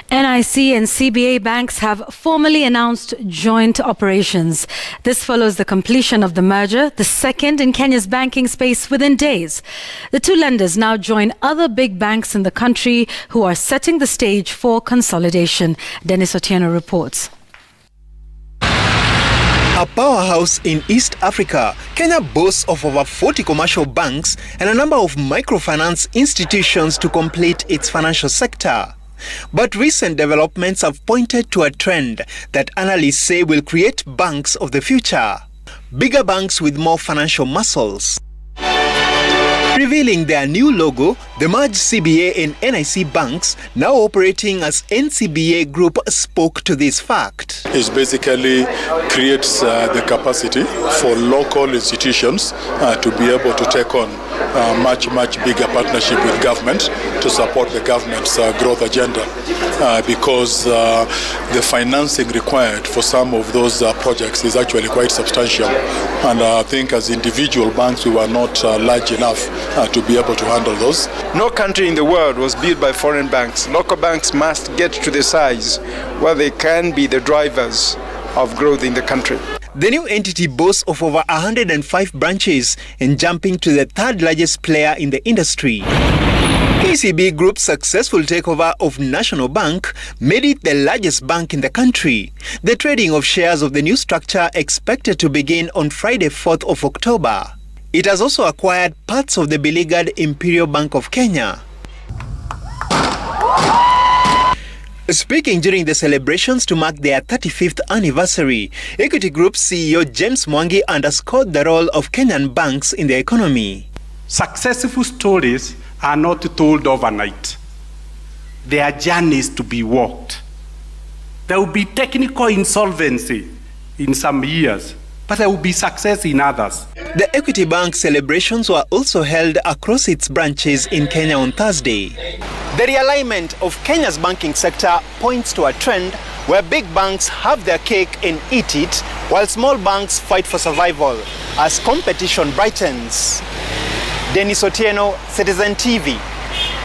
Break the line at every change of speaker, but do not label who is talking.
NIC and CBA banks have formally announced joint operations. This follows the completion of the merger, the second in Kenya's banking space within days. The two lenders now join other big banks in the country who are setting the stage for consolidation. Dennis Otieno reports.
A powerhouse in East Africa, Kenya boasts of over 40 commercial banks and a number of microfinance institutions to complete its financial sector. But recent developments have pointed to a trend that analysts say will create banks of the future. Bigger banks with more financial muscles. Revealing their new logo, the merged CBA and NIC banks, now operating as NCBA Group, spoke to this fact.
It basically creates the capacity for local institutions to be able to take on much bigger partnership with government to support the government's growth agenda, because the financing required for some of those projects is actually quite substantial. And I think as individual banks we were not large enough to be able to handle those.
No country in the world was built by foreign banks. Local banks must get to the size where they can be the drivers of growth in the country.
The new entity boasts of over 105 branches and jumping to the third largest player in the industry. KCB Group's successful takeover of National Bank made it the largest bank in the country. The trading of shares of the new structure expected to begin on Friday, 4th of October. It has also acquired parts of the beleaguered Imperial Bank of Kenya. Speaking during the celebrations to mark their 35th anniversary, Equity Group CEO James Mwangi underscored the role of Kenyan banks in the economy.
Successful stories are not told overnight. They are journeys to be walked. There will be technical insolvency in some years, but there will be success in others.
The Equity Bank celebrations were also held across its branches in Kenya on Thursday. The realignment of Kenya's banking sector points to a trend where big banks have their cake and eat it, while small banks fight for survival as competition brightens. Dennis Otieno, Citizen TV.